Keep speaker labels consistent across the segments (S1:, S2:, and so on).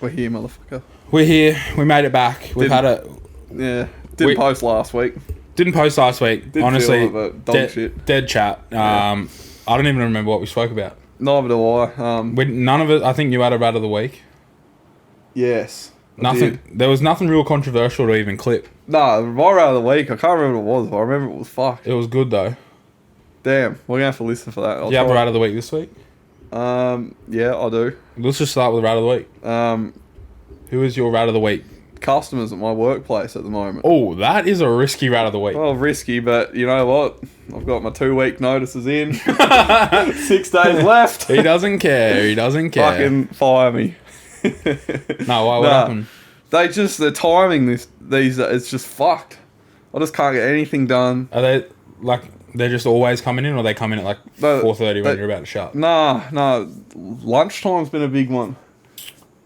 S1: We're here, motherfucker.
S2: We're here. We made it back. We've had a...
S1: Yeah. Didn't post last week.
S2: Didn't post last week.
S1: Didn't
S2: honestly,
S1: feel it, but dog shit.
S2: Dead chat.
S1: Yeah.
S2: I don't even remember what we spoke about.
S1: Neither do I.
S2: None of it... I think you had a rat of the week.
S1: Yes.
S2: Nothing. There was nothing real controversial to even clip.
S1: Nah, my rat of the week, I can't remember what it was, but I remember it was fucked.
S2: It was good, though.
S1: Damn. We're going to have to listen for that.
S2: Do you have a rat of the week this week?
S1: Yeah, I do.
S2: Let's just start with rat of the week. Who is your rat of the week?
S1: Customers at my workplace at the moment.
S2: Oh, that is a risky rat of the week.
S1: Well, risky, but you know what? I've got my 2-week notices in. 6 days left.
S2: He doesn't care. He doesn't care.
S1: Fucking fire me.
S2: No, why? What happened?
S1: The timing these it's just fucked. I just can't get anything done.
S2: Are they like they're just always coming in, or they come in at like 4:30 when you're about to shut?
S1: Nah. Lunchtime's been a big one.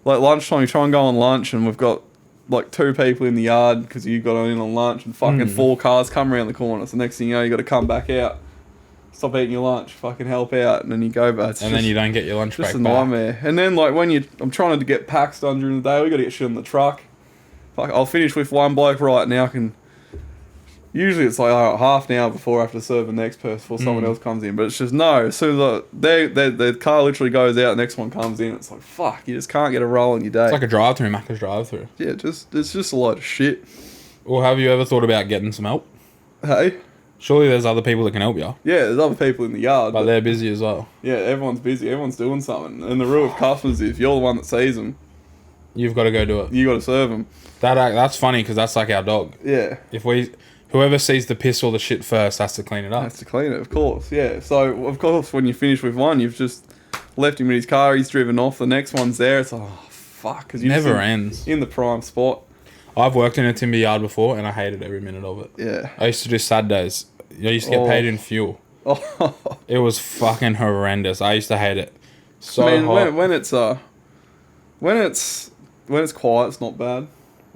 S1: Like lunchtime, you try and go on lunch, and we've got like 2 people in the yard because you got in on lunch, and fucking 4 cars come around the corner. So next thing you know, you got to come back out, stop eating your lunch, fucking help out, and then you go back.
S2: And then you don't get your lunch break
S1: back. Just a nightmare. And then like I'm trying to get packs done during the day, we got to get shit on the truck. Fuck, I'll finish with one bloke right now. Usually it's like half an hour before I have to serve the next person before someone else comes in. But it's just no. As soon as the car literally goes out, the next one comes in. It's like, fuck, you just can't get a roll in your day.
S2: It's like a drive-through, Macca's drive-through.
S1: Yeah, it's just a lot of shit.
S2: Well, have you ever thought about getting some help?
S1: Hey?
S2: Surely there's other people that can help you.
S1: Yeah, there's other people in the yard.
S2: But they're busy as well.
S1: Yeah, everyone's busy. Everyone's doing something. And the rule of customers is if you're the one that sees them,
S2: you've got to go do it.
S1: You got to serve them.
S2: That's funny because that's like our dog.
S1: Yeah.
S2: Whoever sees the piss or the shit first has to clean it up.
S1: Has to clean it, of course, yeah. So, of course, when you finish with one, you've just left him in his car, he's driven off, the next one's there, it's like, oh, fuck. Cause
S2: never ends.
S1: In the prime spot.
S2: I've worked in a timber yard before, and I hated every minute of it.
S1: Yeah.
S2: I used to do sad days. I used to get paid in fuel.
S1: Oh.
S2: It was fucking horrendous. I used to hate it. So hot.
S1: When it's quiet, it's not bad.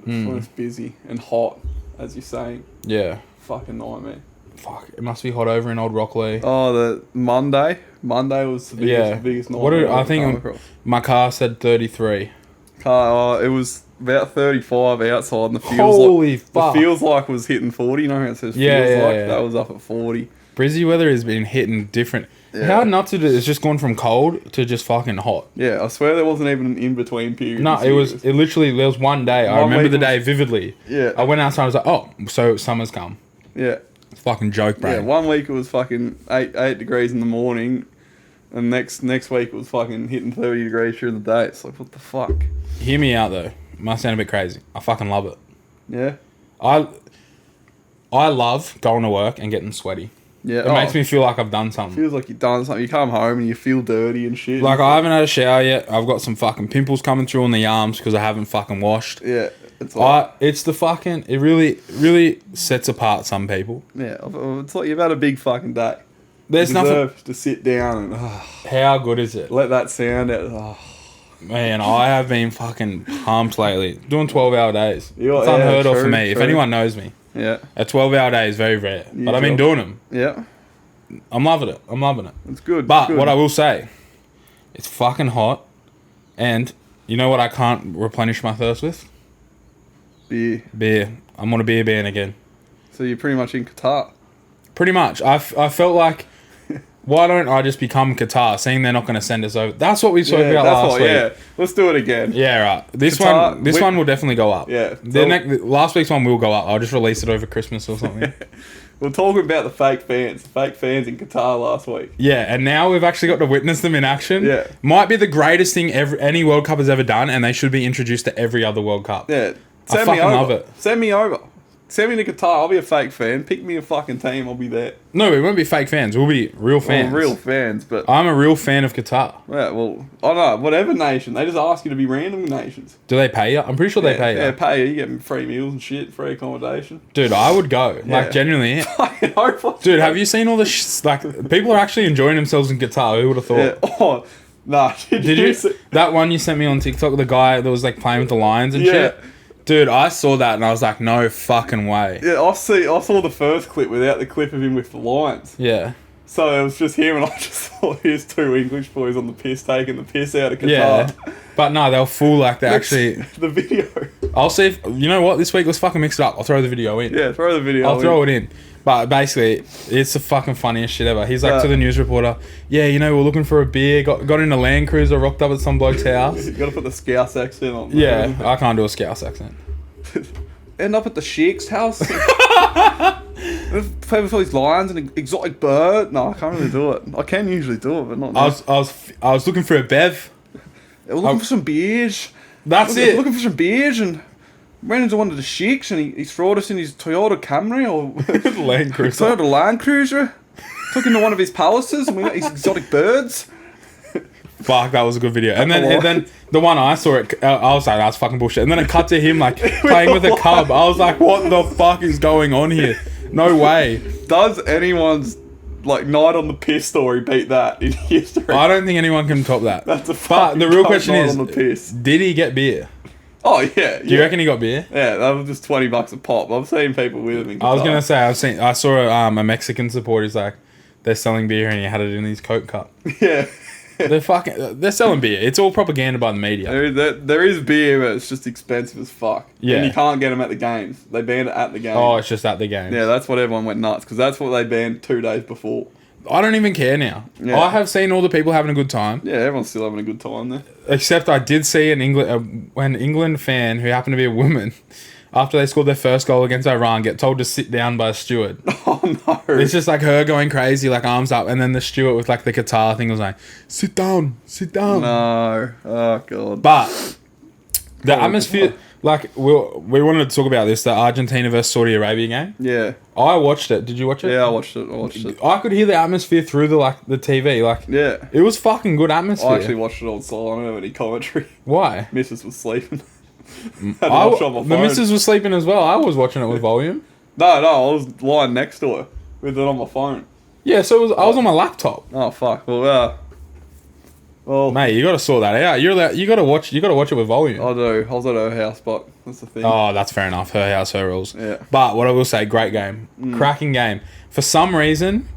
S1: When it's busy and hot, as you're saying.
S2: Yeah.
S1: Fucking nightmare.
S2: Fuck, it must be hot over in Old Rockley.
S1: Oh, the Monday was the biggest nightmare.
S2: I think my car said 33.
S1: It was about 35 outside, and
S2: fuck.
S1: The feels like was hitting 40. You know how it says that was up at 40.
S2: Brizzy weather has been hitting different.
S1: Yeah.
S2: How nuts it is? It's just gone from cold to just fucking hot.
S1: Yeah, I swear there wasn't even an in-between period.
S2: No, it literally, there was one day. I remember the day vividly.
S1: Yeah.
S2: I went outside, I was like, oh, so summer's come.
S1: Yeah.
S2: Fucking joke, bro.
S1: Yeah, 1 week it was fucking 8 degrees in the morning, and next week it was fucking hitting 30 degrees during the day. It's like, what the fuck?
S2: Hear me out, though. It must sound a bit crazy. I fucking love it.
S1: Yeah?
S2: I love going to work and getting sweaty.
S1: Yeah.
S2: It makes me feel like I've done something.
S1: Feels like you've done something. You come home and you feel dirty and shit.
S2: Like, I haven't had a shower yet. I've got some fucking pimples coming through on the arms because I haven't fucking washed.
S1: Yeah.
S2: It's the fucking... It really sets apart some people.
S1: Yeah. It's like you've had a big fucking day.
S2: There's nothing...
S1: to sit down and...
S2: How good is it?
S1: Let that sound out. Oh.
S2: Man, I have been fucking pumped lately. Doing 12-hour days. It's unheard of for me. If anyone knows me.
S1: Yeah.
S2: A 12-hour day is very rare. But I've been doing them.
S1: Yeah.
S2: I'm loving it.
S1: It's good.
S2: But what I will say, it's fucking hot. And you know what I can't replenish my thirst with? Beer. I'm on a beer ban again.
S1: So you're pretty much in Qatar?
S2: Pretty much. I felt like, why don't I just become Qatar, seeing they're not going to send us over? That's what we spoke about last week. Yeah,
S1: let's do it again.
S2: Yeah, right. This one will definitely go up.
S1: Yeah.
S2: Last week's one will go up. I'll just release it over Christmas or something.
S1: We're talking about the fake fans in Qatar last week.
S2: Yeah, and now we've actually got to witness them in action.
S1: Yeah.
S2: Might be the greatest thing any World Cup has ever done, and they should be introduced to every other World Cup.
S1: Yeah.
S2: I fucking love it.
S1: Send me over. Send me to Qatar. I'll be a fake fan. Pick me a fucking team. I'll be there.
S2: No, we won't be fake fans. We'll be real fans.
S1: Well, real fans, but...
S2: I'm a real fan of Qatar.
S1: Yeah, well, I don't know. Whatever nation. They just ask you to be random nations.
S2: Do they pay you? I'm pretty sure they pay you.
S1: Yeah, pay you. You get free meals and shit, free accommodation.
S2: Dude, I would go. Yeah. Like, genuinely. Dude, have you seen all the like, people are actually enjoying themselves in Qatar. Who would have thought?
S1: Yeah. Oh, nah.
S2: Did you? That one you sent me on TikTok, the guy that was, like, playing with the lions and shit? Dude, I saw that and I was like, no fucking way.
S1: Yeah, I saw the first clip without the clip of him with the lions.
S2: Yeah.
S1: So it was just him, and I just thought, here's two English boys on the piss taking the piss out of Qatar.
S2: Yeah. But no, they'll fool like they actually...
S1: The video.
S2: I'll see if... You know what? This week, let's fucking mix it up. I'll throw the video in.
S1: Yeah, throw the video
S2: I'll throw it in. But basically, it's the fucking funniest shit ever. He's like to the news reporter, yeah, you know, we're looking for a beer. Got in a Land Cruiser, rocked up at some bloke's house.
S1: You gotta put the Scouse accent on.
S2: Yeah, I can't do a Scouse accent.
S1: End up at the Sheik's house. Famous for these lions and an exotic bird. No, I can't really do it. I can usually do it, but not now.
S2: I was looking for a bev.
S1: We're looking for some beers.
S2: That's it.
S1: Looking for some beers and ran into one of the Sheiks and he threw us in his Toyota Camry or
S2: Land Cruiser.
S1: Toyota Land Cruiser. Took him to one of his palaces and we got his exotic birds.
S2: Fuck, that was a good video. And then the one I saw, I was like, that's fucking bullshit. And then it cut to him like playing with a cub. I was like, what the fuck is going on here? No way.
S1: Does anyone's like night on the piss story beat that in history?
S2: I don't think anyone can top that.
S1: That's a fucking
S2: But the real question
S1: night
S2: is,
S1: on the piss.
S2: Did he get beer?
S1: Oh yeah.
S2: Do you reckon he got beer?
S1: Yeah, that was just $20 a pop. I've seen people with him in Qatar.
S2: I was gonna say I saw a Mexican supporter. He's like, they're selling beer and he had it in his Coke cup.
S1: Yeah.
S2: They're selling beer. It's all propaganda by the media.
S1: There is beer, but it's just expensive as fuck.
S2: Yeah.
S1: And you can't get them at the games. They banned it at the game.
S2: Oh, it's just at the game.
S1: Yeah, that's what everyone went nuts because that's what they banned 2 days before.
S2: I don't even care now.
S1: Yeah.
S2: I have seen all the people having a good time.
S1: Yeah, everyone's still having a good time there.
S2: Except I did see an England fan who happened to be a woman, after they scored their first goal against Iran, get told to sit down by a steward.
S1: Oh no!
S2: It's just like her going crazy, like arms up, and then the steward with like the Qatar thing was like, sit down.
S1: No. Oh god.
S2: But the atmosphere, like we wanted to talk about this, the Argentina versus Saudi Arabia game.
S1: Yeah.
S2: I watched it. Did you watch it?
S1: Yeah, I watched it.
S2: I could hear the atmosphere through the TV. Like,
S1: yeah,
S2: it was fucking good atmosphere.
S1: I actually watched it on silent. I don't have any commentary.
S2: Why?
S1: Missus was sleeping. The
S2: missus was sleeping as well. I was watching it with volume.
S1: No, I was lying next to her with it on my phone.
S2: Yeah, so I was on my laptop.
S1: Oh fuck! Well,
S2: mate, you got to sort that out. You got to watch it with volume.
S1: I do. I was at her house, but that's the thing.
S2: Oh, that's fair enough. Her house, her rules.
S1: Yeah.
S2: But what I will say, great game, cracking game. For some reason,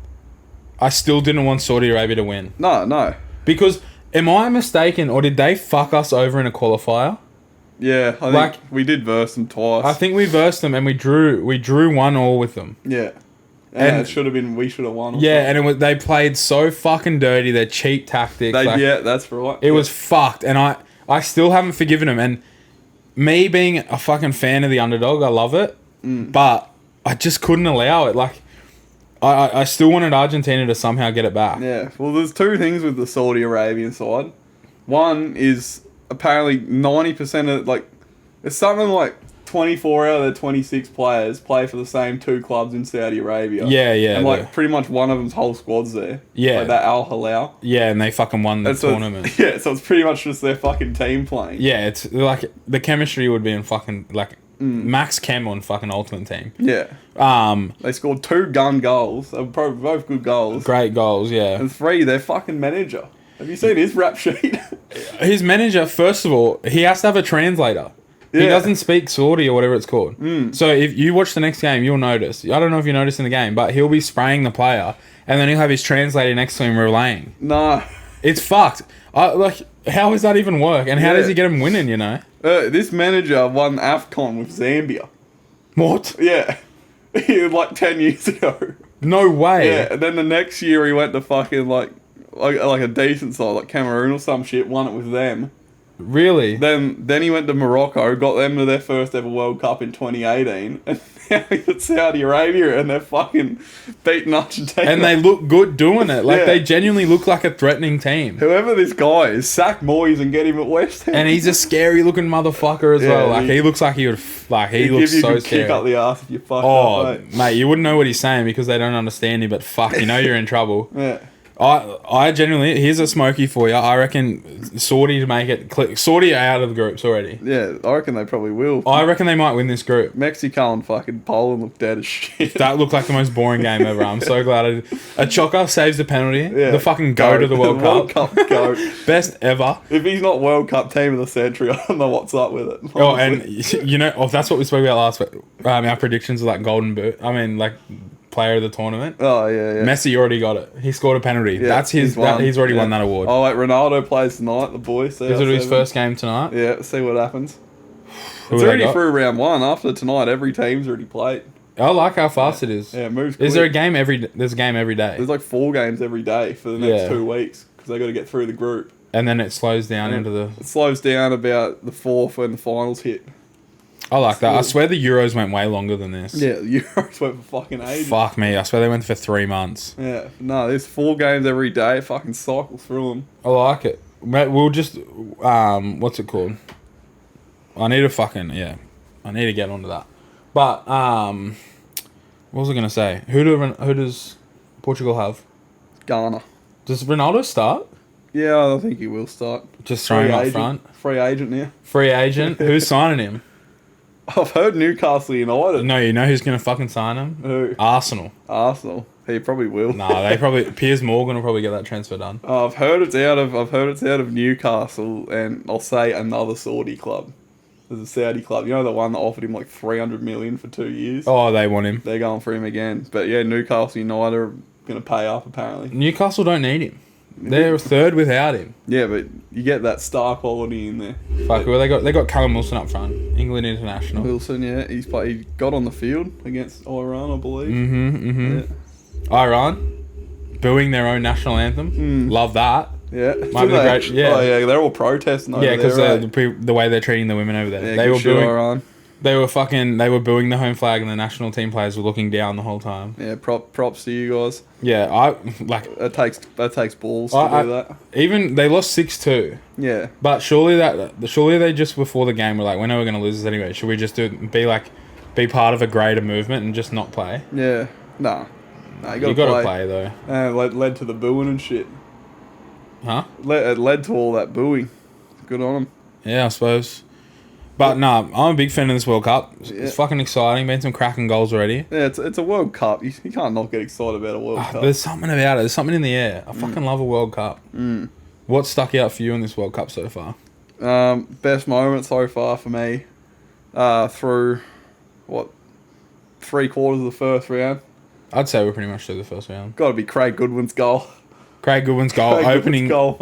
S2: I still didn't want Saudi Arabia to win.
S1: No.
S2: Because am I mistaken, or did they fuck us over in a qualifier?
S1: Yeah, I think we did verse them twice.
S2: I think we versed them and we drew 1-1 with them.
S1: Yeah. And it should have been, we should have won.
S2: Yeah, and they played so fucking dirty, their cheap tactics.
S1: Yeah, that's right.
S2: It was fucked, and I still haven't forgiven them. And me being a fucking fan of the underdog, I love it, but I just couldn't allow it. Like, I still wanted Argentina to somehow get it back.
S1: Yeah, well, there's two things with the Saudi Arabian side. One is apparently 90% of, like, it's something like 24 out of the 26 players play for the same 2 clubs in Saudi Arabia.
S2: Yeah.
S1: And, like, pretty much one of them's whole squad's there.
S2: Yeah.
S1: Like that Al Hilal.
S2: Yeah, and they fucking won the tournament.
S1: Yeah, so it's pretty much just their fucking team playing.
S2: Yeah, it's like, the chemistry would be in fucking, like, max chem on fucking Ultimate Team.
S1: Yeah. They scored 2 gun goals. They were both good goals.
S2: Great goals, yeah.
S1: And 3, their fucking manager. Have you seen his rap sheet?
S2: His manager, first of all, he has to have a translator. Yeah. He doesn't speak Saudi or whatever it's called. So if you watch the next game, you'll notice. I don't know if you noticed in the game, but he'll be spraying the player, and then he'll have his translator next to him relaying.
S1: No.
S2: It's fucked. Like, how does that even work? And how does he get him winning, you know?
S1: This manager won AFCON with Zambia.
S2: What?
S1: Yeah. Like 10 years ago.
S2: No way.
S1: Yeah, and then the next year he went to fucking like a decent side, like Cameroon or some shit, won it with them.
S2: Really?
S1: Then he went to Morocco, got them to their first ever World Cup in 2018, and now he's at Saudi Arabia and they're fucking beating Argentina.
S2: And they look good doing it. Like, they genuinely look like a threatening team.
S1: Whoever this guy is, sack Moyes and get him at West Ham.
S2: And he's a scary looking motherfucker as well. Like, he looks like he would, like, he looks so scary.
S1: Kick up the ass if you fuck up,
S2: mate, you wouldn't know what he's saying because they don't understand you, but fuck, you know you're in trouble.
S1: Yeah.
S2: I genuinely, here's a smoky for you. I reckon Saudi to make it click. Saudi are out of the groups already.
S1: Yeah, I reckon they probably will.
S2: I reckon they might win this group.
S1: Mexico and fucking Poland look dead as shit.
S2: That looked like the most boring game ever. I'm so glad a Chocker saves the penalty.
S1: Yeah.
S2: The fucking goat of the World Cup.
S1: World Cup goat.
S2: Best ever.
S1: If he's not World Cup team of the century, I don't know what's up with it. Honestly.
S2: Oh, and you know, that's what we spoke about last week. Our predictions of like Golden Boot. I mean, like player of the tournament.
S1: Oh, yeah.
S2: Messi already got it. He scored a penalty.
S1: Yeah,
S2: That's his. He's already won that award.
S1: Oh, wait, Ronaldo plays tonight, the boy.
S2: Is it his first game tonight?
S1: Yeah, see what happens.
S2: Who
S1: It's
S2: they
S1: already
S2: got?
S1: through round 1. After tonight, every team's already played.
S2: I like how fast it is.
S1: Yeah, it moves quick.
S2: Is there a game There's a game every day,
S1: There's like 4 games every day for the next 2 weeks because they got to get through the group.
S2: and then it slows down into the.
S1: It slows down about the 4th when the finals hit.
S2: I like that. I swear the Euros went way longer than this.
S1: Yeah, the Euros went for fucking ages.
S2: Fuck me. I swear they went for 3 months.
S1: Yeah, no, there's 4 games every day. It fucking cycles through them.
S2: I like it. Mate, we'll just what's it called? I need to get onto that. But what was I gonna say? Who does Portugal have?
S1: Ghana.
S2: Does Ronaldo start?
S1: Yeah, I think he will start.
S2: Just throwing him up front.
S1: Free agent now.
S2: Free agent. Who's signing him?
S1: I've heard Newcastle United.
S2: No, you know who's gonna fucking sign him?
S1: Who?
S2: Arsenal.
S1: Arsenal. He probably will.
S2: Nah, they probably Piers Morgan will probably get that transfer done.
S1: I've heard it's out of Newcastle, and I'll say another Saudi club. There's a Saudi club. You know the one that offered him like 300 million for 2 years.
S2: Oh, they want him.
S1: They're going for him again. But yeah, Newcastle United are going to pay up apparently.
S2: Newcastle don't need him. They're third without him.
S1: Yeah, but you get that star quality in there.
S2: Fuck, well, they got Callum Wilson up front, England international.
S1: Wilson, yeah, he got on the field against Iran, I believe.
S2: Yeah. Iran, booing their own national anthem. Love that.
S1: Yeah,
S2: Might be great. Yeah.
S1: Oh yeah, they're all protesting over there.
S2: Yeah, because the way they're treating the women over there.
S1: Yeah,
S2: They were booing.
S1: Iran.
S2: They were booing the home flag, and the national team players were looking down the whole time.
S1: Yeah, props to you guys.
S2: Yeah, I like.
S1: That takes balls to do that.
S2: Even they lost 6-2.
S1: Yeah,
S2: But surely they just before the game were like, we're never going to lose this anyway. Should we just be part of a greater movement and just not play?
S1: yeah, nah, you
S2: You got to play though.
S1: Led to the booing and shit.
S2: Huh?
S1: It led to all that booing. Good on them.
S2: Yeah, I suppose. But nah, I'm a big fan of this World Cup. It's fucking exciting. Been some cracking goals already.
S1: Yeah, it's a World Cup. You can't not get excited about a World Cup.
S2: There's something about it. There's something in the air. I fucking love a World Cup. What stuck out for you in this World Cup so far?
S1: Best moment so far for me, through, 3/4 of the first round.
S2: I'd say we're pretty much through the first round.
S1: Got to be Craig Goodwin's goal.
S2: Craig Goodwin's goal, opening goal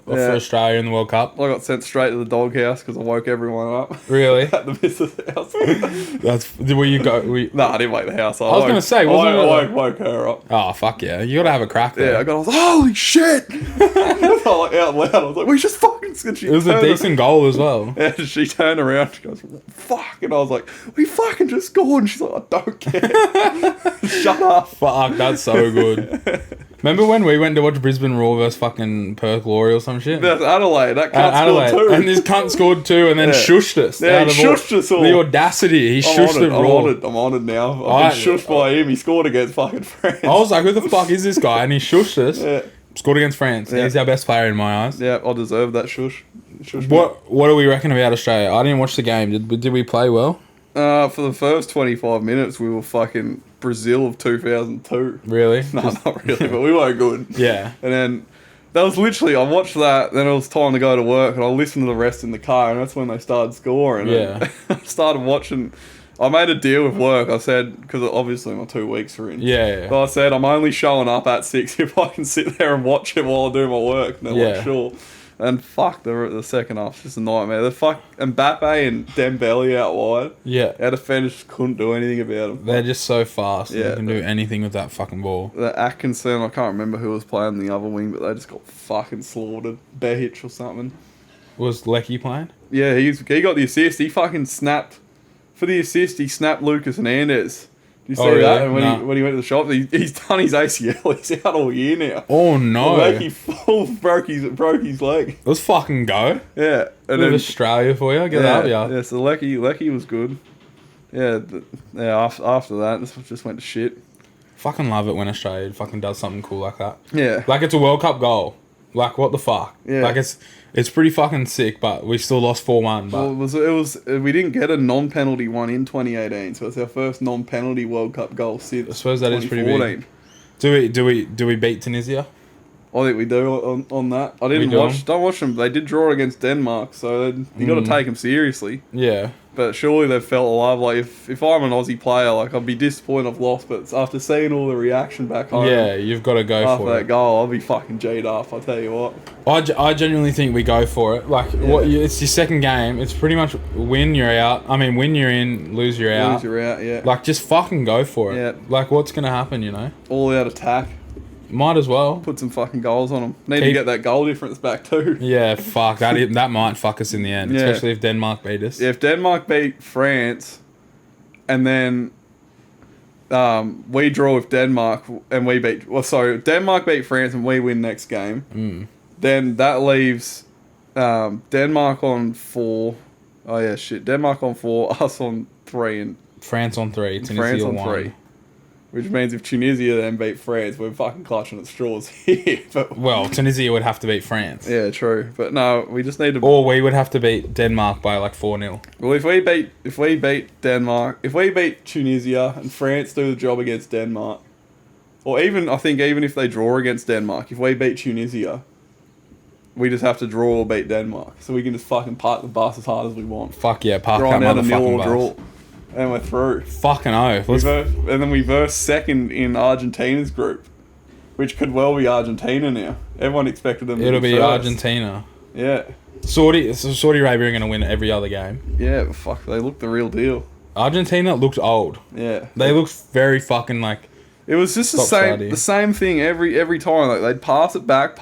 S2: for Australia in the World Cup.
S1: I got sent straight to the doghouse because I woke everyone up.
S2: Really?
S1: At the missus' house.
S2: Where you go?
S1: No, I didn't wake the house up.
S2: I was going to say, wasn't
S1: I woke her up.
S2: Oh, fuck yeah. You got to have a crack there.
S1: Yeah, I was like, holy shit! I was like, out loud. I was like, we just fucking...
S2: It was a decent goal as well.
S1: Yeah, she turned around. She goes, fuck. And I was like, we fucking just scored. And she's like, I don't care. Shut up.
S2: Fuck, that's so good. Remember when we went to watch Brisbane Roar versus fucking Perth Glory or some shit?
S1: That's Adelaide. That cunt scored 2.
S2: And this cunt scored 2 and then shushed us.
S1: Yeah, he shushed us all.
S2: The audacity. He shushed the Roar.
S1: I'm honoured now. I've been shushed by him. He scored against fucking France.
S2: I was like, who the fuck is this guy? And he shushed us.
S1: Yeah.
S2: Scored against France. Yeah. He's our best player in my eyes.
S1: Yeah, I deserve that shush.
S2: What do we reckon about Australia? I didn't watch the game. Did we play well?
S1: For the first 25 minutes, we were fucking Brazil of 2002.
S2: Really?
S1: No, not really, but we weren't good.
S2: Yeah.
S1: And then that was literally, I watched that, then it was time to go to work, and I listened to the rest in the car, and that's when they started scoring.
S2: Yeah.
S1: I started watching. I made a deal with work. I said, because obviously my 2 weeks are in.
S2: Yeah.
S1: So I said, I'm only showing up at 6 if I can sit there and watch it while I do my work. And they're like, sure. And fuck, the second half's just a nightmare. The fuck Mbappe and Dembele out wide.
S2: Yeah.
S1: Our defenders just couldn't do anything about them.
S2: They're just so fast.
S1: Yeah.
S2: They can do anything with that fucking ball.
S1: The Atkinson, I can't remember who was playing the other wing, but they just got fucking slaughtered. Behich or something.
S2: Was Lecky playing?
S1: Yeah, he got the assist. He fucking snapped. For the assist, he snapped Lucas Hernandez. Did you see that? And when he went to the shop, he's done his ACL. He's out all year now.
S2: Oh no!
S1: Like he broke his leg.
S2: Let's fucking go.
S1: Yeah, and
S2: then Australia for you. Get out of here.
S1: Yeah, so Lecky was good. Yeah, after that, this just went to shit.
S2: Fucking love it when Australia fucking does something cool like that.
S1: Yeah,
S2: like it's a World Cup goal. Like what the fuck?
S1: Yeah,
S2: like it's pretty fucking sick. But we still lost 4-1. But
S1: well, it was we didn't get a non-penalty one in 2018, so it's our first non-penalty World Cup goal since.
S2: I suppose that is pretty big. Do we beat Tunisia?
S1: I think we do on that. I didn't
S2: do?
S1: don't watch them. They did draw against Denmark, so you got to take them seriously.
S2: Yeah.
S1: But surely they've felt alive. Like, if I'm an Aussie player, like, I'd be disappointed I've lost, but after seeing all the reaction back home...
S2: Yeah, you've got to go
S1: after
S2: for
S1: that
S2: it.
S1: goal, I'll be fucking G'd up, I'll tell you what.
S2: I genuinely think we go for it. Like, it's your second game. It's pretty much win, you're out. I mean, win, you're in, lose, you're out.
S1: Lose, you're out, yeah.
S2: Like, just fucking go for it.
S1: Yeah.
S2: Like, what's going to happen, you know?
S1: All out attack.
S2: Might as well.
S1: Put some fucking goals on them. Need to get that goal difference back too.
S2: Yeah, fuck. That might fuck us in the end, especially if Denmark beat us.
S1: Yeah, if Denmark beat France, and then we draw with Denmark and we beat... Well, sorry, Denmark beat France and we win next game, then that leaves Denmark on 4. Oh, yeah, shit. Denmark on 4, us on 3, and...
S2: France on 3, Tunisia
S1: France on
S2: 1.
S1: 3. Which means if Tunisia then beat France, we're fucking clutching at straws here. But
S2: well, Tunisia would have to beat France.
S1: Yeah, true. But no, we just need to...
S2: Or we would have to beat Denmark by like 4-0.
S1: Well, if we beat Denmark, if we beat Tunisia and France do the job against Denmark, or even if they draw against Denmark, if we beat Tunisia, we just have to draw or beat Denmark. So we can just fucking park the bus as hard as we want.
S2: Fuck yeah, park
S1: Grind
S2: that
S1: out a nil
S2: motherfucking
S1: or
S2: bus.
S1: draw. And we're through.
S2: Fucking oath.
S1: And then we verse second in Argentina's group, which could well be Argentina now. Everyone expected them to
S2: It'll be
S1: first.
S2: Argentina.
S1: Yeah.
S2: Saudi Arabia are going to win every other game.
S1: Yeah, but fuck, they look the real deal.
S2: Argentina looked old.
S1: Yeah.
S2: They looked very fucking like...
S1: It was just the same thing every time. Like, they'd pass it back,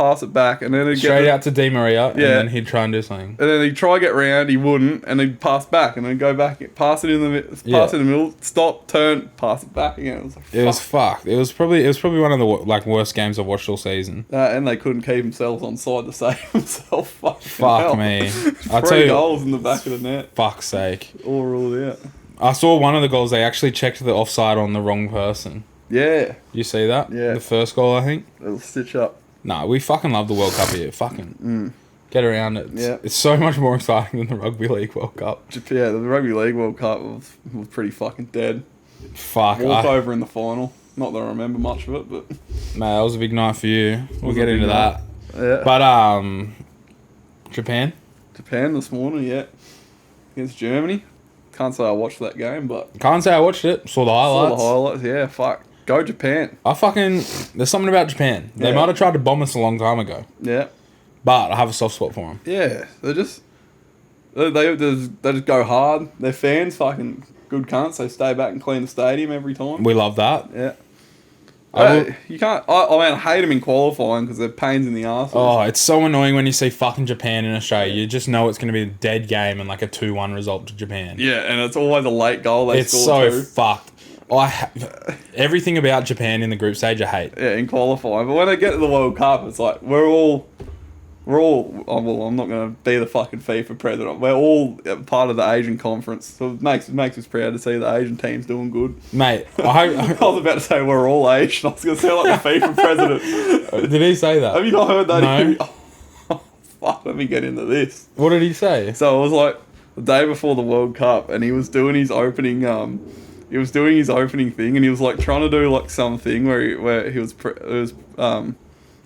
S1: and then it'd
S2: straight out to Di Maria, and then he'd try and do something.
S1: And then he'd try to get round, he wouldn't, and he'd pass back, and then go back, pass it in the middle, stop, turn, pass it back again. It was like, fuck.
S2: It was fucked. It was probably one of the like worst games I've watched all season.
S1: And they couldn't keep themselves on side to save themselves.
S2: Fuck me.
S1: I tell you, goals in the back of the net.
S2: Fuck's sake.
S1: All ruled out.
S2: I saw one of the goals. They actually checked the offside on the wrong person.
S1: Yeah.
S2: You see that?
S1: Yeah.
S2: The first goal, I think.
S1: It'll stitch up.
S2: Nah, we fucking love the World Cup here. Fucking get around it. It's so much more exciting than the Rugby League World Cup.
S1: Yeah, the Rugby League World Cup was pretty fucking dead.
S2: Fuck.
S1: Walk over in the final. Not that I remember much of it, but...
S2: Man, that was a big night for you. We'll get into that.
S1: Yeah.
S2: But, Japan?
S1: Japan this morning, yeah. Against Germany. Can't say I watched that game, but...
S2: Can't say I watched it. Saw the highlights.
S1: Yeah, fuck. Go Japan.
S2: There's something about Japan. They might have tried to bomb us a long time ago.
S1: Yeah.
S2: But I have a soft spot for them.
S1: Yeah. They just go hard. Their fans fucking good cunts. They stay back and clean the stadium every time.
S2: We love that.
S1: Yeah. You can't... I hate them in qualifying because they're pains in the arse.
S2: Oh, it's so annoying when you see fucking Japan in Australia. You just know it's going to be a dead game and like a 2-1 result to Japan.
S1: Yeah, and it's always a late goal they
S2: score.
S1: It's so
S2: fucked. Everything about Japan in the group stage I hate.
S1: Yeah, in qualifying. But when they get to the World Cup, it's like, we're all... I'm not going to be the fucking FIFA president. We're all part of the Asian conference. So it makes us proud to see the Asian team's doing good.
S2: Mate,
S1: I was about to say we're all Asian. I was going to sound like the FIFA president.
S2: Did he say that?
S1: Have you not heard that?
S2: No.
S1: Oh, fuck, let me get into this.
S2: What did he say?
S1: So it was like the day before the World Cup, and he was doing his opening... He was doing his opening thing, and he was like trying to do like something where he was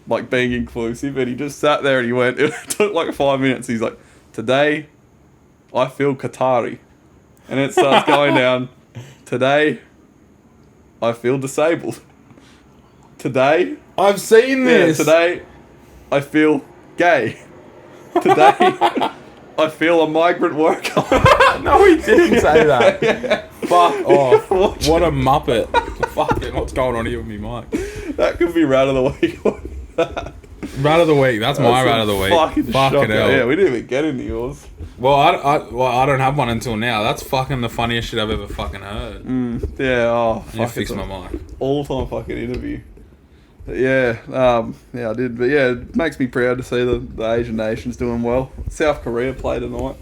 S1: like being inclusive, and he just sat there and he went. It took like 5 minutes. He's like, "Today, I feel Qatari," and it starts going down. Today, I feel disabled. Today,
S2: I've seen this.
S1: Today, I feel gay. Today, I feel a migrant worker.
S2: No, he didn't say that.
S1: Yeah.
S2: Fuck off. What a muppet. Fucking what's going on here with me, Mike?
S1: That could be rat of the week.
S2: Rat of the week. That's my rat of the week.
S1: Fucking
S2: hell.
S1: Yeah, we didn't even get into yours.
S2: Well, I don't have one until now. That's fucking the funniest shit I've ever fucking heard.
S1: Yeah,
S2: You fix my mic.
S1: All-time fucking interview. Yeah, I did. But yeah, it makes me proud to see the Asian nations doing well. South Korea play tonight.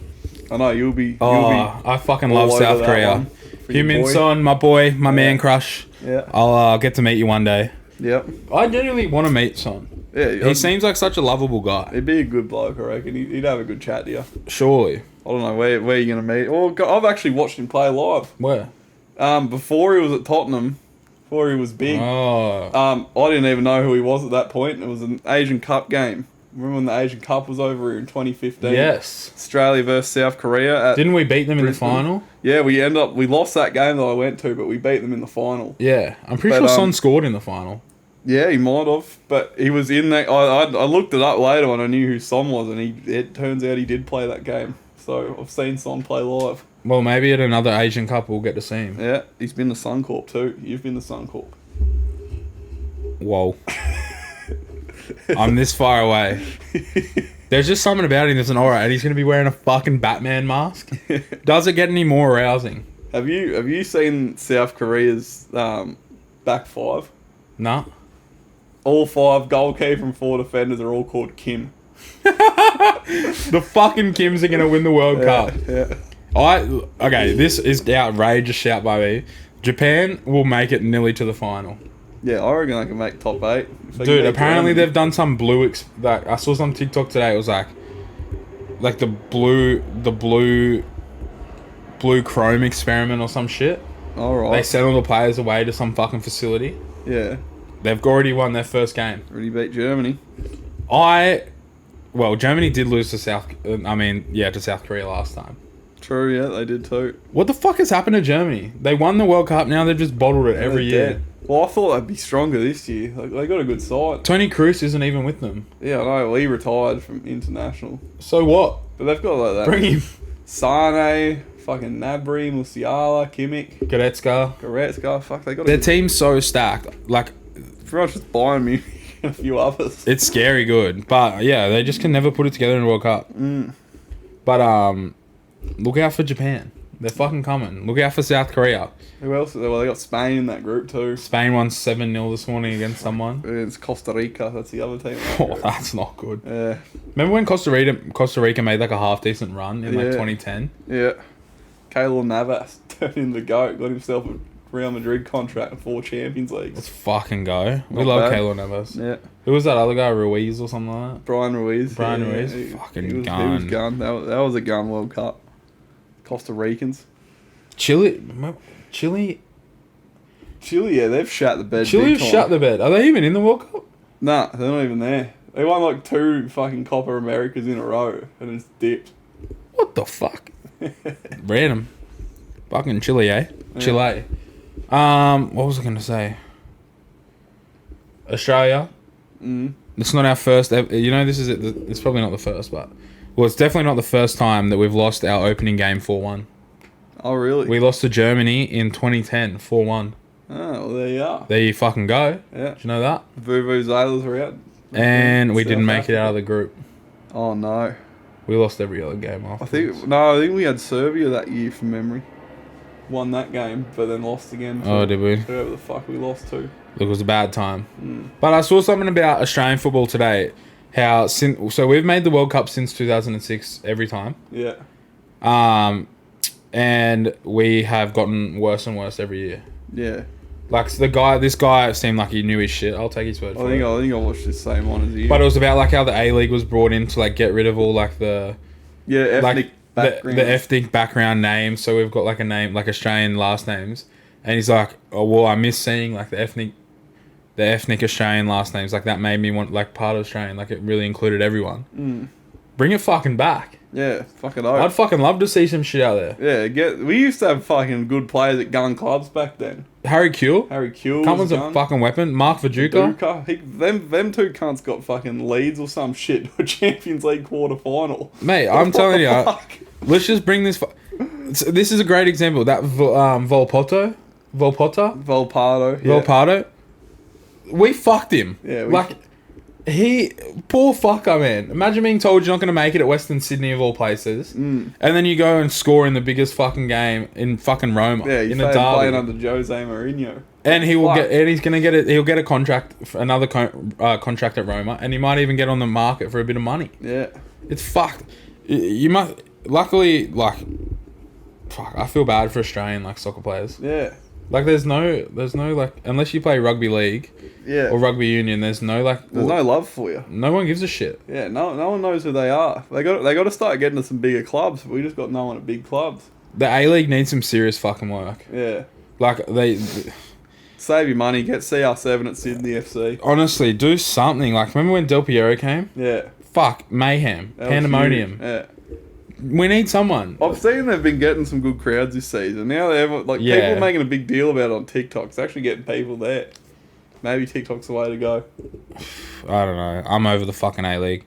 S1: I know you'll be.
S2: I fucking love South Korea. Heung-min Son, my boy, my man crush.
S1: Yeah.
S2: I'll get to meet you one day.
S1: Yep.
S2: I genuinely want to meet Son.
S1: Yeah.
S2: He seems like such a lovable guy.
S1: He'd be a good bloke, I reckon. He'd have a good chat to you.
S2: Surely.
S1: I don't know where you're going to meet. Well, I've actually watched him play live.
S2: Where?
S1: Before he was at Tottenham, before he was big.
S2: Oh.
S1: I didn't even know who he was at that point. It was an Asian Cup game. Remember when the Asian Cup was over here in 2015?
S2: Yes.
S1: Australia versus South Korea.
S2: Didn't we beat them in the
S1: Brisbane.
S2: final?
S1: Yeah, we lost that game that I went to, but we beat them in the final.
S2: Yeah. I'm pretty
S1: But,
S2: sure Son scored in the final.
S1: Yeah, he might have, but he was in that. I looked it up later and I knew who Son was, and it turns out he did play that game. So I've seen Son play live.
S2: Well, maybe at another Asian Cup we'll get to see him.
S1: Yeah, he's been the Suncorp too. You've been the Suncorp.
S2: Whoa. I'm this far away. There's just something about him that's an aura, and he's going to be wearing a fucking Batman mask. Does it get any more arousing?
S1: Have you seen South Korea's back five?
S2: Nah.
S1: All five, goalkeeper and four defenders are all called Kim.
S2: The fucking Kims are going to win the World Cup.
S1: Yeah.
S2: Okay, this is outrageous shout by me. Japan will make it nearly to the final.
S1: Yeah, I reckon they can make top 8.
S2: Dude, apparently they've done some blue... I saw some TikTok today. It was like the blue chrome experiment or some shit.
S1: Alright.
S2: They sent all the players away to some fucking facility.
S1: Yeah.
S2: They've already won their first game.
S1: Already beat Germany.
S2: Well, Germany did lose to South Korea last time.
S1: True, yeah, they did too.
S2: What the fuck has happened to Germany? They won the World Cup, now they've just bottled it every year.
S1: Dead. Well, I thought they'd be stronger this year. Like, they got a good side.
S2: Tony Kroos isn't even with them.
S1: Yeah, I know. Well, he retired from international.
S2: So what?
S1: But they've got like that.
S2: Bring him.
S1: Sane, fucking Nabry, Musiala, Kimmich,
S2: Goretzka.
S1: Fuck, they got
S2: Their team's so stacked. Like,
S1: pretty much just Bayern Munich and a few others.
S2: it's scary good. But yeah, they just can never put it together in a World Cup. But look out for Japan. They're fucking coming. Look out for South Korea.
S1: Who else? Well, they got Spain in that group too.
S2: Spain won 7-0 this morning against someone.
S1: It's Costa Rica. That's the other team.
S2: Oh, that's not good.
S1: Yeah.
S2: Remember when Costa Rica made like a half decent run in like 2010?
S1: Yeah. Keylor Navas turned into the GOAT. Got himself a Real Madrid contract and 4 Champions Leagues.
S2: Let's fucking go. We
S1: Not
S2: love
S1: bad.
S2: Keylor Navas.
S1: Yeah.
S2: Who was that other guy? Ruiz or something like that?
S1: Brian Ruiz.
S2: Ruiz.
S1: He
S2: Fucking
S1: was
S2: gun.
S1: gun. That was a gun World Cup. Costa Ricans.
S2: Chile,
S1: yeah, they've shut the bed.
S2: Chile
S1: big
S2: have
S1: time.
S2: shut the bed. Are they even in the World Cup?
S1: Nah, they're not even there. They won like 2 fucking Copa Americas in a row and it's dipped.
S2: What the fuck? Random. Fucking Chile, eh?
S1: Yeah.
S2: Chile. What was I gonna say? Australia. It's not our first. You know, this is it. It's probably not the first, but it's definitely not the first time that we've lost our opening game 4-1.
S1: Oh, really?
S2: We lost to Germany in 2010, 4-1.
S1: Oh, well, there you are.
S2: There you fucking go.
S1: Yeah.
S2: Did you know that?
S1: Vuvuzelas were out.
S2: And we
S1: South
S2: didn't make it
S1: Africa.
S2: out of the group.
S1: Oh, no.
S2: We lost every other game after.
S1: I think we had Serbia that year from memory. Won that game, but then lost again.
S2: Oh, did we?
S1: Whoever the fuck we lost to.
S2: Look, it was a bad time. But I saw something about Australian football today. So we've made the World Cup since 2006 every time.
S1: Yeah.
S2: And we have gotten worse and worse every year.
S1: Yeah.
S2: Like this guy seemed like he knew his shit. I'll take his word for it.
S1: I think I watched the same one as you.
S2: But it was about like how the A-League was brought in to like get rid of all like the
S1: ethnic background.
S2: the ethnic background names. So we've got like a name like Australian last names, and he's like, oh well, I miss seeing like the ethnic Australian last names. Like that made me want like part of Australian. Like it really included everyone. Bring it fucking back.
S1: Yeah, fucking over.
S2: I'd fucking love to see some shit out there.
S1: Yeah, we used to have fucking good players at gun clubs back then.
S2: Harry Kuehl.
S1: Comes
S2: Comes a fucking weapon. Mark Viduka.
S1: Them 2 cunts got fucking Leeds or some shit to a Champions League quarter final.
S2: Mate, I'm telling you, let's just bring this. This is a great example. That Volpato.
S1: Volpardo.
S2: We fucked him.
S1: Yeah,
S2: poor fucker, man. Imagine being told you're not going to make it at Western Sydney of all places, and then you go and score in the biggest fucking game in fucking Roma.
S1: Yeah,
S2: in
S1: he's
S2: a
S1: playing
S2: derby.
S1: under Jose Mourinho.
S2: And he's gonna get it. He'll get a contract, another contract at Roma, and he might even get on the market for a bit of money.
S1: Yeah,
S2: it's fucked. You must. Luckily, I feel bad for Australian soccer players.
S1: Yeah.
S2: There's no unless you play rugby league.
S1: Yeah.
S2: Or rugby union. There's no
S1: no love for you.
S2: No one gives a shit.
S1: Yeah. No one knows who they are. They got to start getting to some bigger clubs. But we just got no one at big clubs.
S2: The A-League needs some serious fucking work.
S1: Yeah. Save your money. Get CR7 at Sydney FC.
S2: Honestly, do something. Like, remember when Del Piero came?
S1: Yeah.
S2: Fuck, mayhem,
S1: That was
S2: pandemonium.
S1: huge. Yeah.
S2: We need someone.
S1: I've seen they've been getting some good crowds this season. Now people are making a big deal about it on TikTok. It's actually getting people there. Maybe TikTok's the way to go.
S2: I don't know. I'm over the fucking A-League.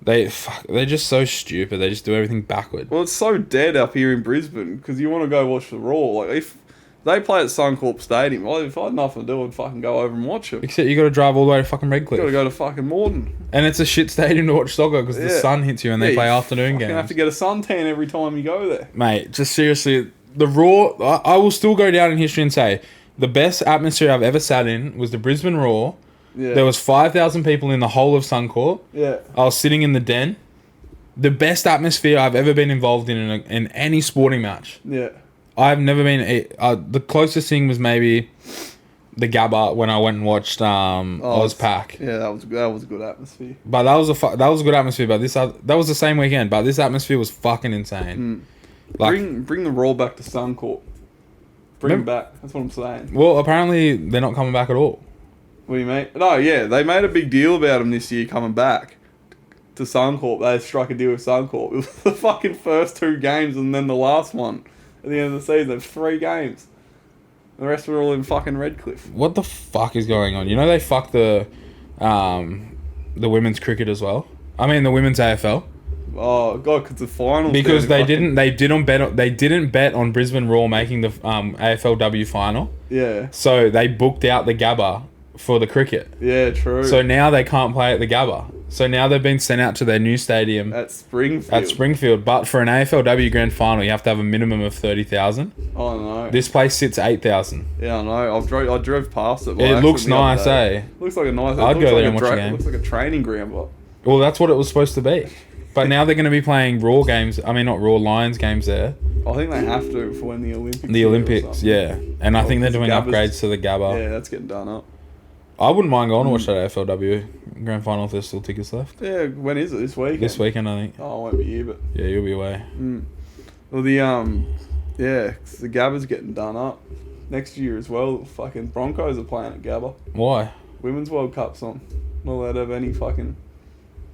S2: They're just so stupid. They just do everything backward.
S1: Well, it's so dead up here in Brisbane because you want to go watch the Raw. Like, if they play at Suncorp Stadium, well, if I had nothing to do, I'd fucking go over and watch it.
S2: Except you got to drive all the way to fucking Redcliffe.
S1: You got to go to fucking Morton.
S2: And it's a shit stadium to watch soccer because the sun hits you and they play afternoon games.
S1: You have to get a suntan every time you go there.
S2: Mate, just seriously, the Raw, I will still go down in history and say the best atmosphere I've ever sat in was the Brisbane Raw.
S1: Yeah.
S2: There was 5,000 people in the whole of Suncorp.
S1: Yeah.
S2: I was sitting in the den. The best atmosphere I've ever been involved in any sporting match.
S1: Yeah.
S2: I've never been... the closest thing was maybe the Gabba when I went and watched Ozpack.
S1: Yeah, that was a good atmosphere.
S2: But that was a good atmosphere. But that was the same weekend. But this atmosphere was fucking insane. Like,
S1: Bring the Raw back to Suncorp. Bring them back. That's what I'm saying.
S2: Well, apparently they're not coming back at all.
S1: What do you mean? No, yeah, they made a big deal about him this year coming back to Suncorp. They struck a deal with Suncorp. It was the fucking first 2 games and then the last one at the end of the season. There's 3 games. The rest were all in fucking Redcliffe.
S2: What the fuck is going on? You know they fucked the women's cricket as well. I mean the women's AFL.
S1: Oh god, because the finals.
S2: Because they didn't bet on Brisbane Raw making the AFLW final.
S1: Yeah.
S2: So they booked out the Gabba for the cricket.
S1: Yeah, true.
S2: So now they can't play at the Gabba. So now they've been sent out to their new stadium
S1: at Springfield.
S2: But for an AFLW grand final, you have to have a minimum of 30,000.
S1: Oh no.
S2: This place sits 8,000.
S1: Yeah, I know. I drove past it.
S2: It looks nice, eh?
S1: Looks like a nice.
S2: I'd go there and watch a game.
S1: Looks like a training ground, but.
S2: Well, that's what it was supposed to be. But now they're going to be playing Raw games. I mean, not Raw, Lions games there.
S1: I think they have to for when the Olympics.
S2: The Olympics, yeah. And I think they're doing upgrades to the Gabba.
S1: Yeah, that's getting done up.
S2: I wouldn't mind going to watch that AFLW grand final if there's still tickets left.
S1: Yeah, when is it? This weekend?
S2: This weekend, I think.
S1: Oh, I won't be here, but...
S2: Yeah, you'll be away.
S1: Well, the Gabba's getting done up. Next year as well, fucking Broncos are playing at Gabba.
S2: Why?
S1: Women's World Cup's on. Not allowed to have any fucking...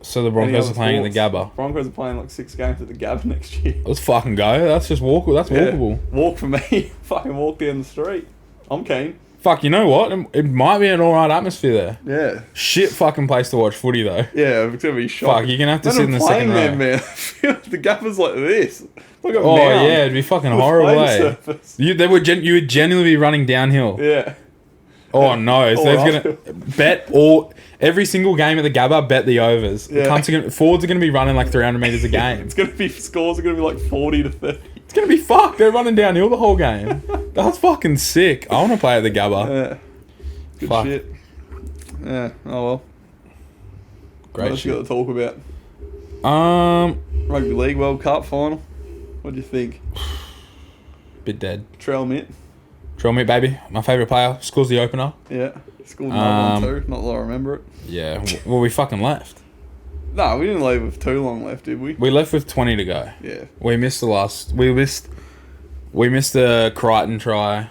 S2: So the Broncos are playing at the Gabba?
S1: Broncos are playing like 6 games at the Gabba next year.
S2: Let's fucking go. That's just walkable. That's walkable.
S1: Walk for me. Fucking walk down the street. I'm keen.
S2: Fuck, you know what? It might be an alright atmosphere there.
S1: Yeah.
S2: Shit fucking place to watch footy though.
S1: Yeah, it's gonna be shocking.
S2: Fuck, you're gonna have to sit in the second row.
S1: There, man. The Gabba's like this. Like
S2: yeah, it'd be fucking horrible, eh? You would genuinely be running downhill.
S1: Yeah.
S2: Oh no, so they're gonna bet every single game at the Gabba, bet the overs.
S1: Yeah.
S2: Forwards are gonna be running like 300 metres a game.
S1: It's gonna be, scores are gonna be like 40 to 30.
S2: It's gonna be fucked. They're running downhill the whole game. That's fucking sick. I wanna play at the Gabba.
S1: Yeah. Good shit. Yeah, oh well.
S2: Great shit.
S1: What else you got to talk about? Rugby League World Cup final. What do you think?
S2: Bit dead.
S1: Trell Mitt.
S2: Trell Mitt, baby. My favourite player. Scores the opener.
S1: Yeah. Scored another one too. Not that I remember it.
S2: Yeah. Well, we fucking left.
S1: No, we didn't leave with too long left, did we?
S2: We left with 20 to go.
S1: Yeah.
S2: We missed the last... We missed the Crichton try,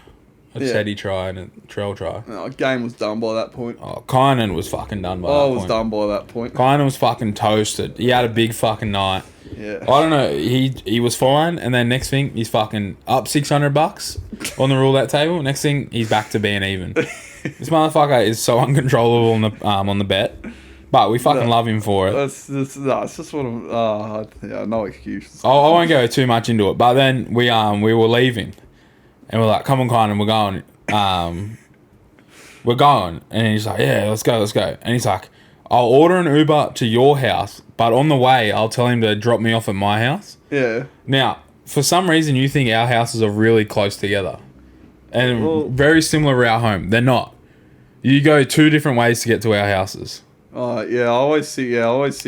S2: a Teddy try, and a Trell try.
S1: No, game was done by that point.
S2: Oh, Kynan was fucking done by that point.
S1: I was done by that point.
S2: Kynan was fucking toasted. He had a big fucking night.
S1: Yeah.
S2: I don't know. He was fine, and then next thing, he's fucking up $600 on the roulette table. Next thing, he's back to being even. This motherfucker is so uncontrollable on the bet. But we fucking love him for it.
S1: It's just what I'm... no excuses.
S2: I won't go too much into it. But then we were leaving. And we're like, come on, Kynan, we're going. We're going. And he's like, yeah, let's go. And he's like, I'll order an Uber to your house. But on the way, I'll tell him to drop me off at my house.
S1: Yeah.
S2: Now, for some reason, you think our houses are really close together. And very similar to our home. They're not. You go 2 different ways to get to our houses.
S1: Yeah, I always see.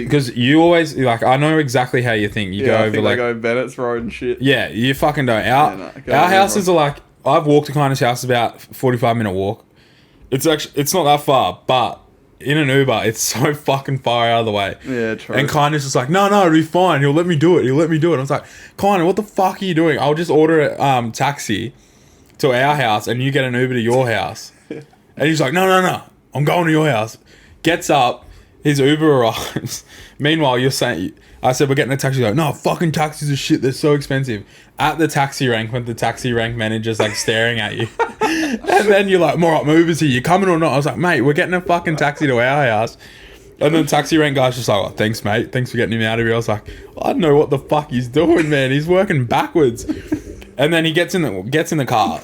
S2: Because you always, like, I know exactly how you think. You go over, like...
S1: I go Bennett's Road and shit.
S2: Yeah, you fucking don't. Our houses are like... I've walked to Kyna's house about 45-minute walk. It's not that far, but in an Uber, it's so fucking far out of the way.
S1: Yeah, true.
S2: And Kyna's just like, no, it'll be fine. He'll let me do it. I was like, Kyna, what the fuck are you doing? I'll just order a taxi to our house and you get an Uber to your house. And he's like, no, I'm going to your house. Gets up, his Uber arrives. Meanwhile, you're saying, I said, we're getting a taxi. He's like, no, fucking taxis are shit. They're so expensive. At the taxi rank, when the taxi rank manager's like staring at you. And then you're like, all right, my Uber's here. You coming or not? I was like, mate, we're getting a fucking taxi to our house. And then the taxi rank guy's just like, oh, thanks, mate. Thanks for getting him out of here. I was like, I don't know what the fuck he's doing, man. He's working backwards. And then he gets in the car.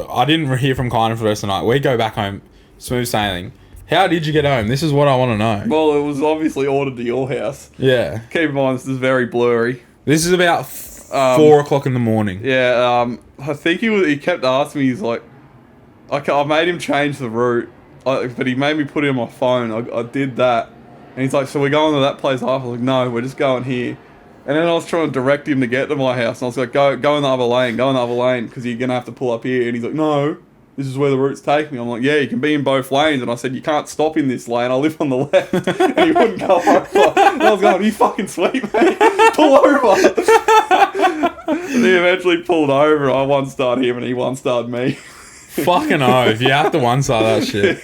S2: I didn't hear from Kynan for the rest of the night. We go back home, smooth sailing. How did you get home? This is what I want to know.
S1: Well, it was obviously ordered to your house.
S2: Yeah.
S1: Keep in mind, this is very blurry.
S2: This is about 4 o'clock in the morning.
S1: Yeah, I think he kept asking me, he's like, I made him change the route, but he made me put it in my phone. I did that. And he's like, so we're going to that place after? I was like, no, we're just going here. And then I was trying to direct him to get to my house. And I was like, go in the other lane, because you're going to have to pull up here. And he's like, no, this is where the route's taking me. I'm like, yeah, you can be in both lanes. And I said, you can't stop in this lane. I live on the left. And he wouldn't go over. And I was going, you fucking sweet, mate. Pull over. And he eventually pulled over. I one-starred him and he one-starred me.
S2: Fucking oath. You have to one-star that shit.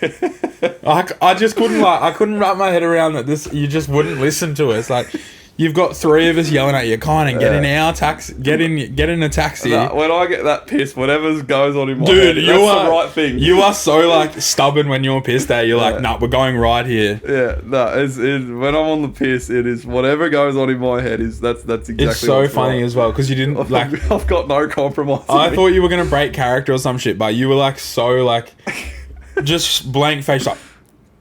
S2: I just couldn't I couldn't wrap my head around that you just wouldn't listen to us. Like, you've got 3 of us yelling at you, Kynan, get in our taxi, get in a taxi.
S1: No, when I get that pissed, whatever goes on in my
S2: Dude,
S1: head, that's the right thing.
S2: You are so like stubborn when you're pissed at. You're like, nah, we're going right here.
S1: Yeah, no, it's when I'm on the piss, it is whatever goes on in my head is that's exactly.
S2: It's so funny as well because you didn't like.
S1: I've got no compromise.
S2: I thought you were gonna break character or some shit, but you were like so like, just blank face like.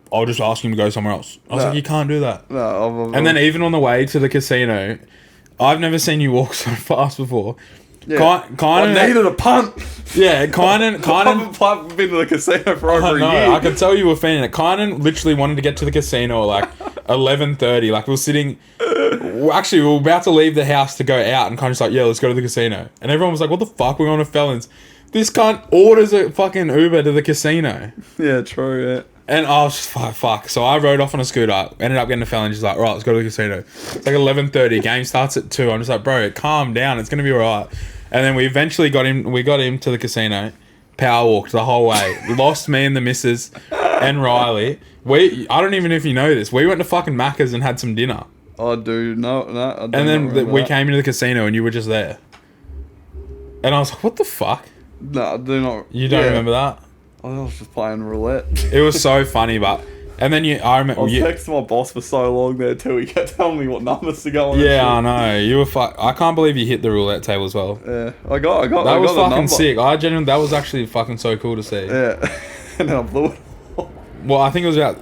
S2: I'll just ask him to go somewhere else. I was like, you can't do that.
S1: No,
S2: and then even on the way to the casino, I've never seen you walk so fast before.
S1: Yeah.
S2: Kynan,
S1: I needed a punt.
S2: Yeah, Kynan.
S1: I haven't been to the casino for over a year.
S2: I can tell you were feeling it. Kynan literally wanted to get to the casino at like 11:30. Like we were sitting. Actually, we were about to leave the house to go out, and Kynan's like, "Yeah, let's go to the casino." And everyone was like, "What the fuck? We're going to Felons." This cunt orders a fucking Uber to the casino.
S1: Yeah, true. Yeah.
S2: And I was just fuck. So I rode off on a scooter, ended up getting a Felon. She's like, right, let's go to the casino. It's like 11:30. Game starts at 2. I'm just like, bro, calm down. It's gonna be alright. And then we eventually got him. We got him to the casino. Power walked the whole way. Lost me and the missus and Riley. I don't even know if you know this. We went to fucking Macca's and had some dinner.
S1: Oh, dude, no.
S2: And then we came into the casino and you were just there. And I was like, what the fuck?
S1: No, I do not.
S2: You don't remember that?
S1: I was just playing roulette.
S2: It was so funny, but and then I remember.
S1: I was texting my boss for so long there too. He kept telling me what numbers to go on.
S2: Yeah, I know. You were I can't believe you hit the roulette table as well.
S1: Yeah, I got.
S2: That was fucking
S1: number.
S2: sick. That was actually fucking so cool to see.
S1: Yeah, and then I blew it.
S2: Well, I think it was about.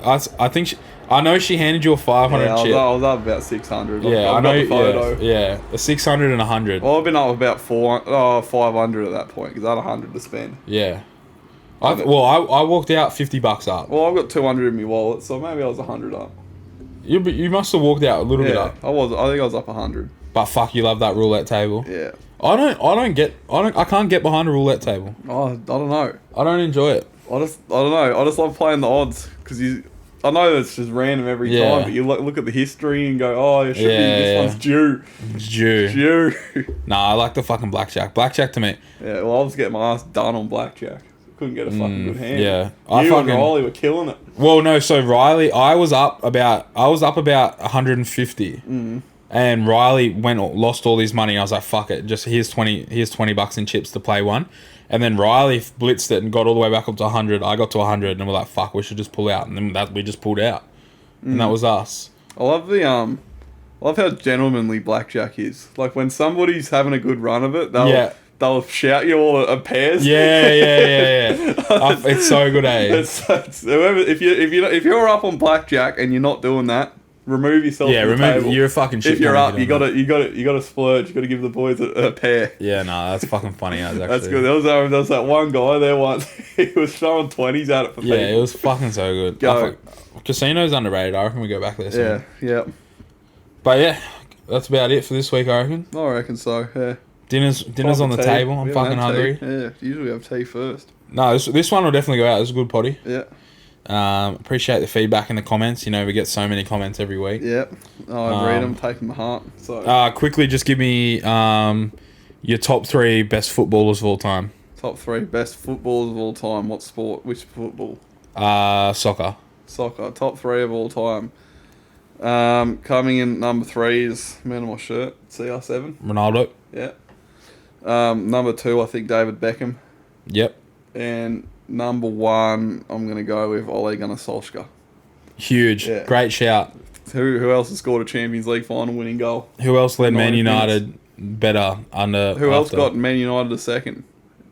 S2: I know she handed you a 500 chip.
S1: I was up about 600.
S2: Yeah,
S1: I know. The photo.
S2: Yeah, a 600 and 100.
S1: Well, I've been up about 500 at that point because I had 100 to spend.
S2: Yeah. I walked out $50 up.
S1: Well, I've got 200 in my wallet, so maybe I was 100 up.
S2: You must have walked out a little bit up.
S1: I think I was up 100.
S2: But fuck, you love that roulette table.
S1: Yeah.
S2: I can't get behind a roulette table.
S1: Oh, I don't know.
S2: I don't enjoy it.
S1: I don't know. I just love playing the odds because I know it's just random every time, but you look at the history and go, oh, this one's due.
S2: It's due. Nah, I like the fucking blackjack. Blackjack to me.
S1: Yeah, well, I was getting my ass done on blackjack. Couldn't get a fucking good hand.
S2: Yeah.
S1: And Riley were killing it.
S2: Well, no, so Riley, I was up about 150. And Riley lost all his money. I was like, fuck it. Just here's $20 in chips to play one. And then Riley blitzed it and got all the way back up to 100. I got to 100 and we're like, fuck, we should just pull out. And then we just pulled out. And that was us.
S1: I love I love how gentlemanly blackjack is. Like when somebody's having a good run of it, they'll shout you all at pairs.
S2: Yeah. It's so good, eh?
S1: If you're up on blackjack and you're not doing that, remove yourself from the table.
S2: You're a fucking shit.
S1: If you're up, you gotta splurge. You gotta give the boys a pair.
S2: Yeah, no, that's fucking funny.
S1: That's good. There was that one guy there once. He was throwing 20s at it for people.
S2: Yeah, it was fucking so good. Casino's underrated. I reckon we go back there soon.
S1: Yeah.
S2: But yeah, that's about it for this week, I reckon.
S1: I reckon so, yeah.
S2: Dinner's on the table. I'm fucking hungry.
S1: Yeah, usually we have tea first.
S2: No, this one will definitely go out. This is a good potty.
S1: Yeah.
S2: Appreciate the feedback in the comments. You know, we get so many comments every week.
S1: Yeah. I read them, take them to heart. So.
S2: Quickly, just give me your top 3 best footballers of all time.
S1: Top 3 best footballers of all time. What sport? Which football?
S2: Soccer.
S1: Soccer, top 3 of all time. Coming in number 3 is man on my shirt, CR7.
S2: Ronaldo.
S1: Yeah. Number 2, I think David Beckham.
S2: Yep.
S1: And number 1, I'm going to go with Ole Gunnar Solskjaer.
S2: Huge.
S1: Yeah.
S2: Great shout.
S1: Who else has scored a Champions League final winning goal?
S2: Who else led Man
S1: 90
S2: United better under?
S1: Who else
S2: after?
S1: got Man United a second?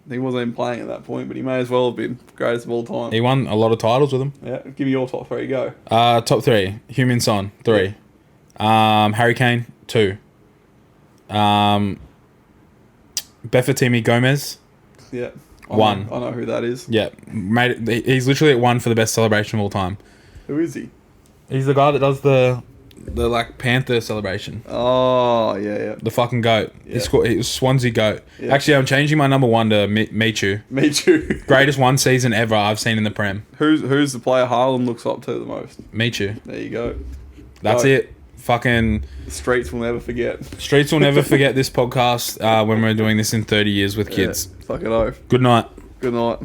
S1: He wasn't even playing at that point, but he may as well have been greatest of all time.
S2: He won a lot of titles with them.
S1: Yeah, give me your top 3, go.
S2: Top 3. Heung-min Son, 3. Harry Kane, 2. Befetimi Gomez,
S1: Yeah.
S2: 1.
S1: I know who that is.
S2: Yeah, mate. He's literally at 1 for the best celebration of all time.
S1: Who is he?
S2: He's the guy that does the like Panther celebration.
S1: Oh, yeah.
S2: The fucking goat.
S1: Yeah.
S2: He was Swansea goat.
S1: Yeah.
S2: Actually, I'm changing my number 1 to Michu.
S1: Me too.
S2: Greatest 1 season ever I've seen in the Prem.
S1: Who's the player Haaland looks up to the most?
S2: Michu.
S1: There you go.
S2: That's
S1: Go.
S2: it. Fucking
S1: The streets will never forget.
S2: streets will never forget this podcast when we're doing this in 30 years with kids.
S1: Yeah, fucking oath.
S2: Good night.
S1: Good night.